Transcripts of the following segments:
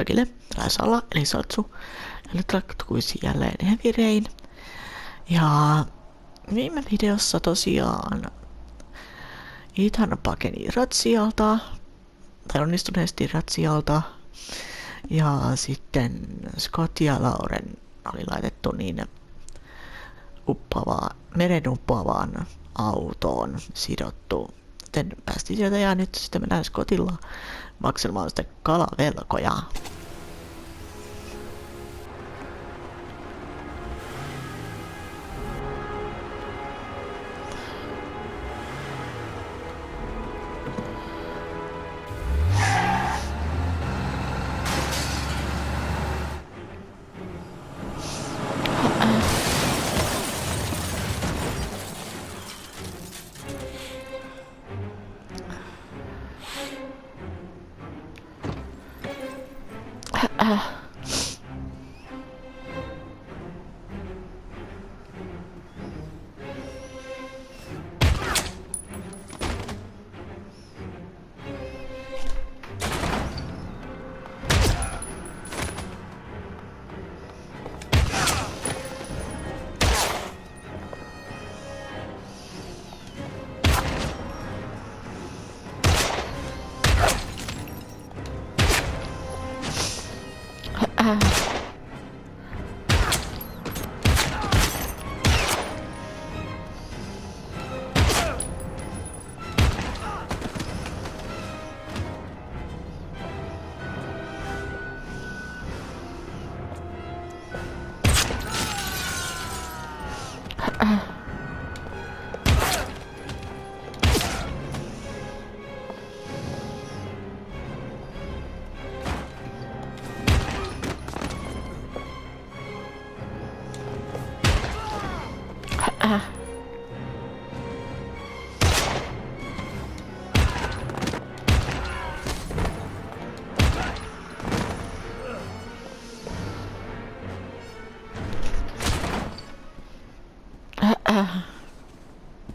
kaikille, Raisalla eli Satsu. Ja nyt takkuisin jälleen Heavy Rain. Ja viime videossa tosiaan Ethan pakeni ratsialta, tai onnistuneesti ratsialta. Ja sitten Scott ja Lauren oli laitettu niin meren uppoavaan autoon sidottu. Sitten päästiin sieltä ja nyt sitten mennään Scottilla makselemaan sitten kalavelkoja.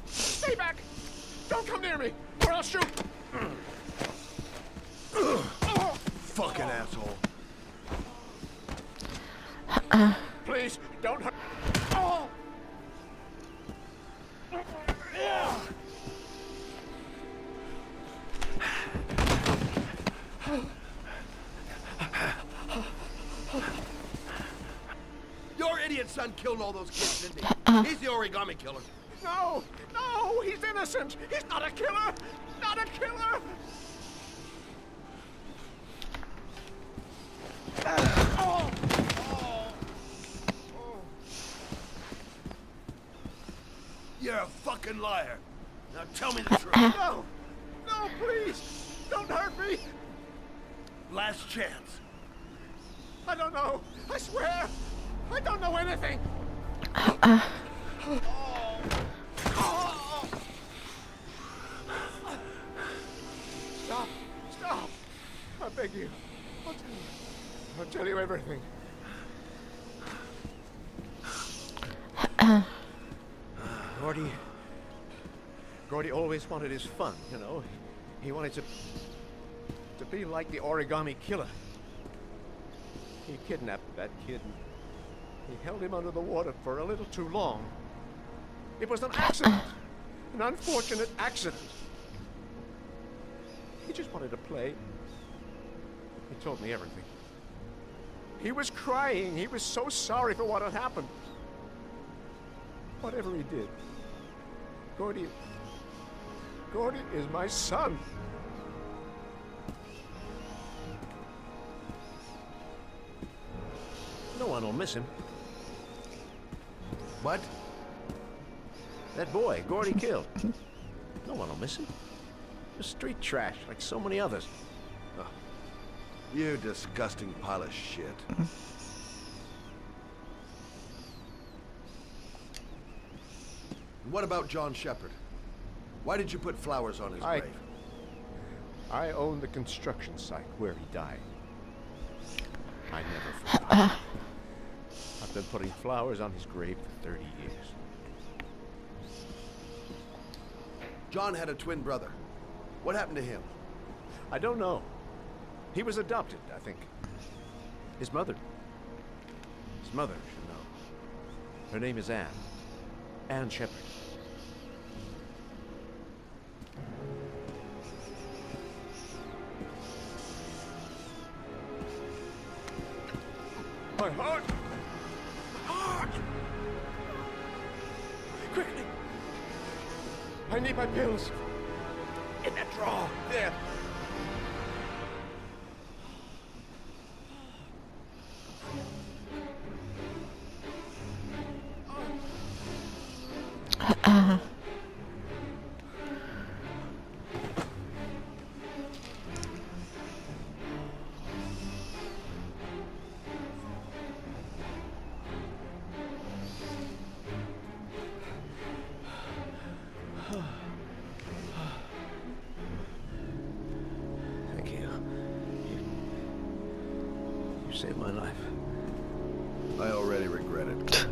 Stay back! Don't come near me, or I'll shoot! Fucking asshole. Please, don't hurt. Your idiot son killed all those kids, didn't he? He's the origami killer. No, no, he's innocent. He's not a killer. Not a killer. You're a fucking liar. Now tell me the truth. No, no, please, don't hurt me. Last chance. I don't know. I swear, I don't know anything. Stop, stop. I beg you. I'll tell you everything. Gordy always wanted his fun, you know. He wanted to be like the origami killer. He kidnapped that kid. He held him under the water for a little too long. It was an accident. An unfortunate accident. He just wanted to play. He told me everything. He was crying. He was so sorry for what had happened. Whatever he did, Gordy is my son. No one will miss him. What? That boy, Gordy killed. No one will miss him. Just street trash, like so many others. Oh, you disgusting pile of shit. What about John Shepard? Why did you put flowers on his grave? I own the construction site where he died. I never forgot. I've been putting flowers on his grave for 30 years. John had a twin brother. What happened to him? I don't know. He was adopted, I think. His mother should know. Her name is Anne. Anne Shepard. My heart! My heart! Quickly! I need my pills. In that drawer. There. Thank you. You saved my life. I already regret it.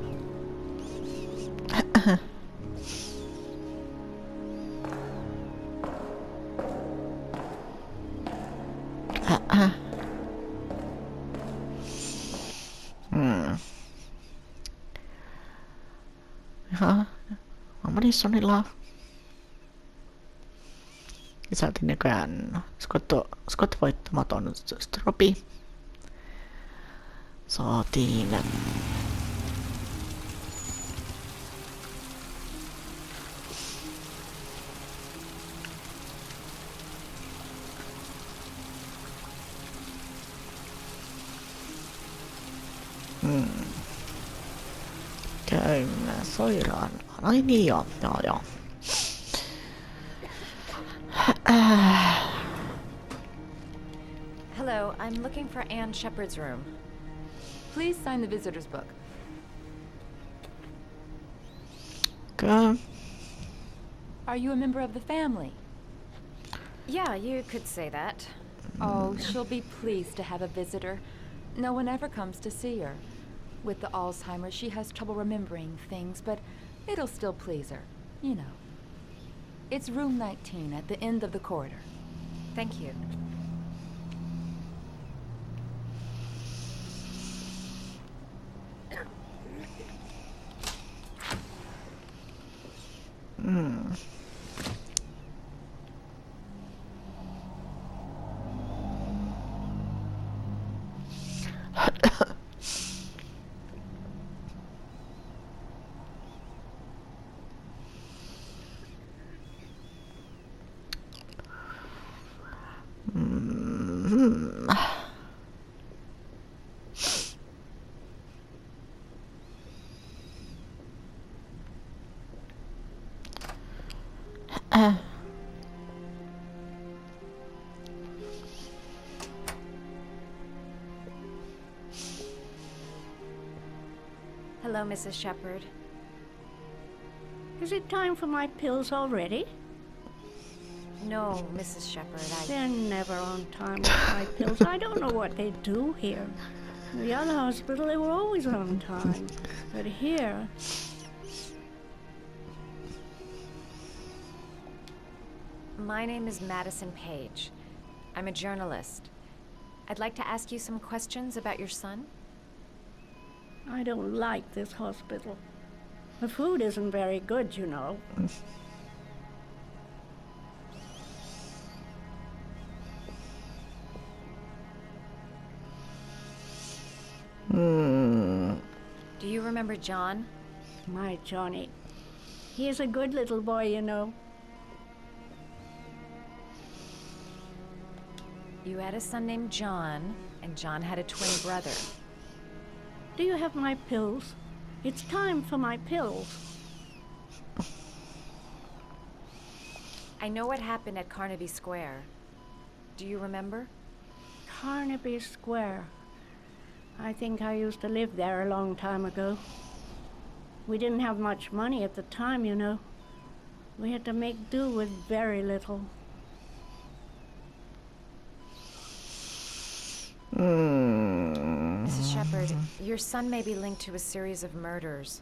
Jaha, Madisonilla saatiin näköjään Scott voittamaton stropi. Saatiin käymään sairaalaan. Ai niin joo. Hello, I'm looking for Anne Shepard's room. Please sign the visitor's book. Okay. Are you a member of the family? Yeah, you could say that. Oh, she'll be pleased to have a visitor. No one ever comes to see her. With the Alzheimer's, she has trouble remembering things, but it'll still please her. You know. It's room 19 at the end of the corridor. Thank you. Hello, Mrs. Shepard. Is it time for my pills already? No, Mrs. Shepard, They're never on time with my pills. I don't know what they do here. In the other hospital, they were always on time. But here... My name is Madison Page. I'm a journalist. I'd like to ask you some questions about your son. I don't like this hospital. The food isn't very good, you know. Do you remember John? My Johnny. He is a good little boy, you know. You had a son named John, and John had a twin brother. Do you have my pills? It's time for my pills. I know what happened at Carnaby Square. Do you remember? Carnaby Square. I think I used to live there a long time ago. We didn't have much money at the time, you know. We had to make do with very little. Mrs. Shepard, your son may be linked to a series of murders.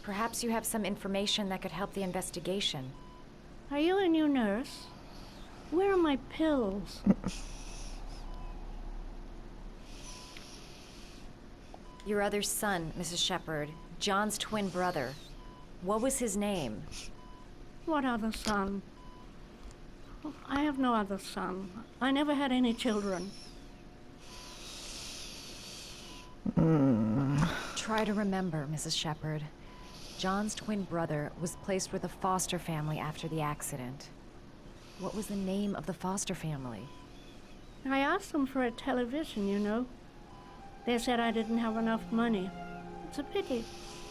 Perhaps you have some information that could help the investigation. Are you a new nurse? Where are my pills? Your other son, Mrs. Shepherd, John's twin brother. What was his name? What other son? Oh, I have no other son. I never had any children. Try to remember, Mrs. Shepherd. John's twin brother was placed with a foster family after the accident. What was the name of the foster family? I asked them for a television, you know. They said I didn't have enough money. It's a pity.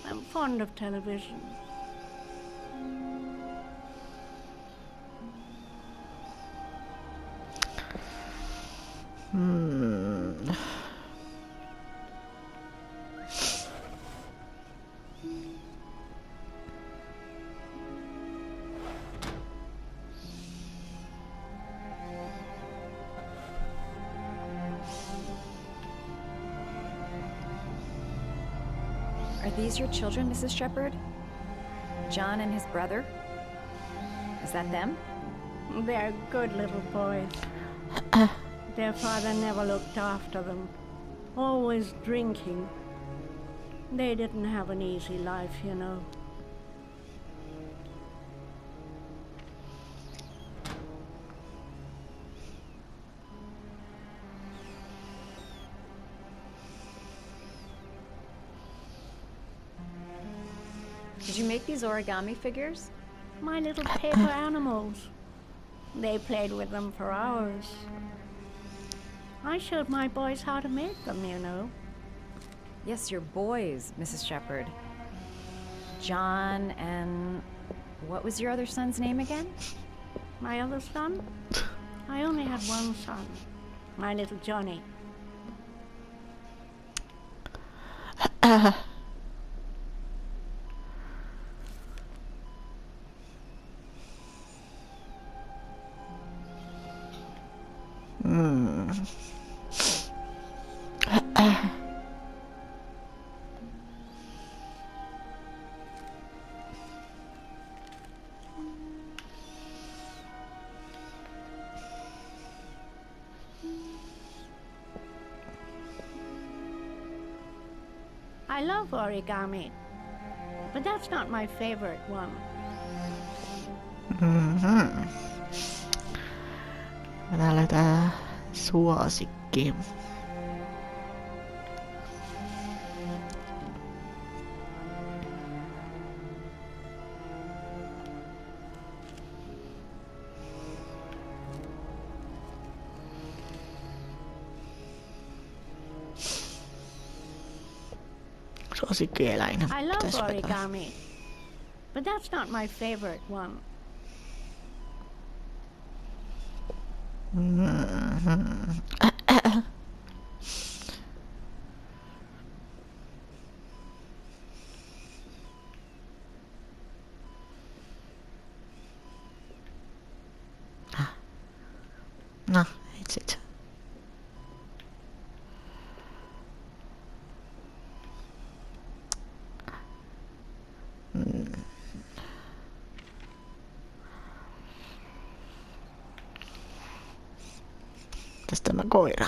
I'm fond of television. Are these your children, Mrs. Shepherd? John and his brother? Is that them? They're good little boys. Their father never looked after them. Always drinking. They didn't have an easy life, you know. Did you make these origami figures? My little paper animals. They played with them for hours. I showed my boys how to make them, you know. Yes, your boys, Mrs. Shepherd. John and... what was your other son's name again? My other son? I only had one son. My little Johnny. I love origami, but that's not my favorite one. Täällä tää suosikki. Suosikkieläin. I love Pitäis vetää. origami, but that's not my favorite one. No, itse. Tästä tämä koira.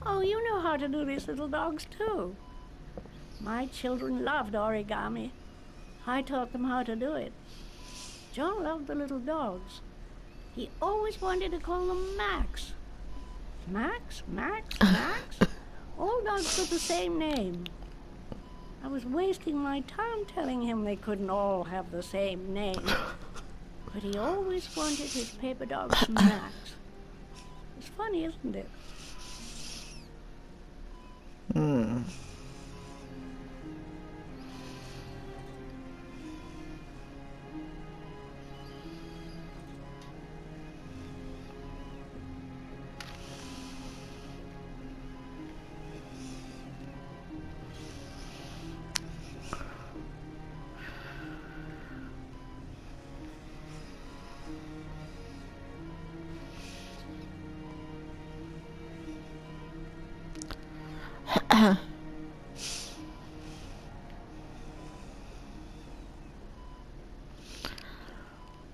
Oh, you know how to do these little dogs too. My children loved origami. I taught them how to do it. John loved the little dogs. He always wanted to call them Max. Max, Max, Max. All dogs got the same name. I was wasting my time telling him they couldn't all have the same name. But he always wanted his paper dogs Max. It's funny, isn't it?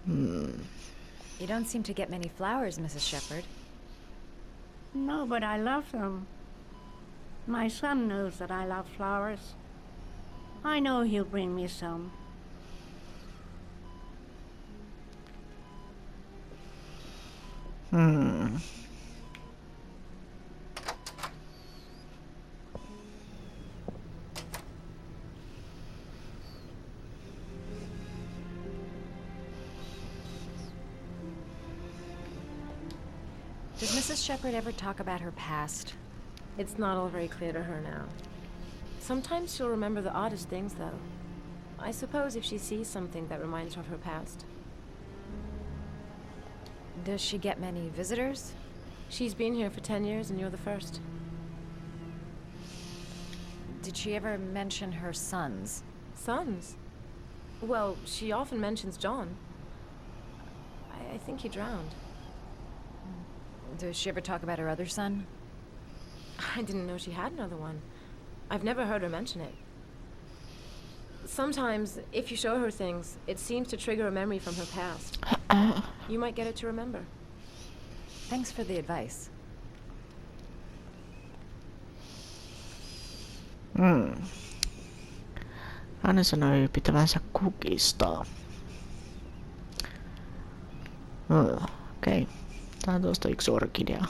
You don't seem to get many flowers, Mrs. Shepherd. No, but I love them. My son knows that I love flowers. I know he'll bring me some. Does Mrs. Shepherd ever talk about her past? It's not all very clear to her now. Sometimes she'll remember the oddest things, though. I suppose if she sees something that reminds her of her past. Does she get many visitors? She's been here for 10 years and you're the first. Did she ever mention her sons? Sons? Well, she often mentions John. I think he drowned. Does she ever talk about her other son? I didn't know she had another one. I've never heard her mention it. Sometimes, if you show her things, it seems to trigger a memory from her past. You might get her to remember. Thanks for the advice. Hän sanoi pitävänsä kukista. Okei. Tää on tuosta yksi orkidea.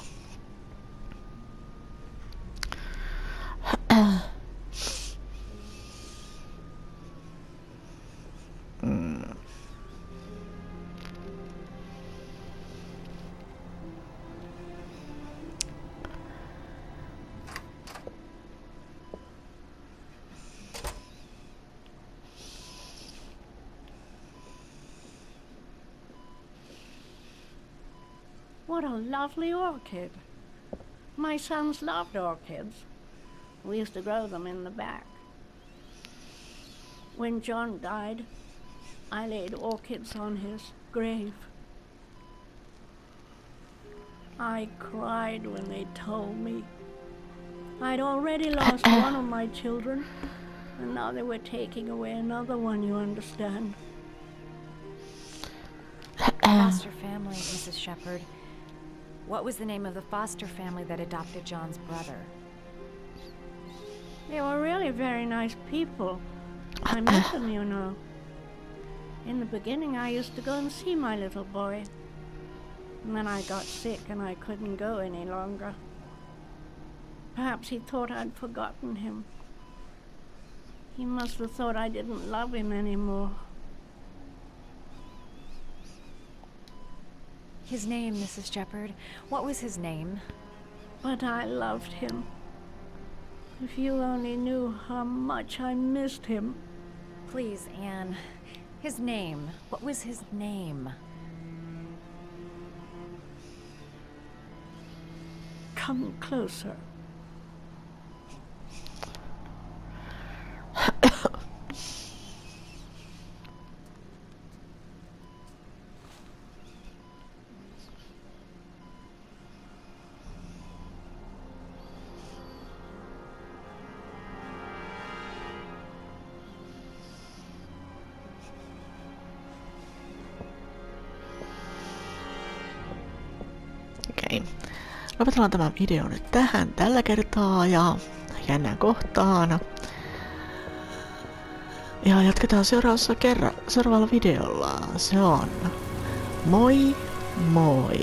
What a lovely orchid. My sons loved orchids. We used to grow them in the back. When John died, I laid orchids on his grave. I cried when they told me. I'd already lost one of my children, and now they were taking away another one, you understand. Foster family, Mrs. Shepherd. What was the name of the foster family that adopted John's brother? They were really very nice people. I met them, you know. In the beginning, I used to go and see my little boy. And then I got sick and I couldn't go any longer. Perhaps he thought I'd forgotten him. He must have thought I didn't love him anymore. His name, Mrs. Shepherd. What was his name? But I loved him. If you only knew how much I missed him. Please, Anne. His name. What was his name? Come closer. Okei. Lopetellaan tämä video nyt tähän tällä kertaa ja jännään kohtaan. Ja jatketaan seuraavalla videolla. Se on moi moi!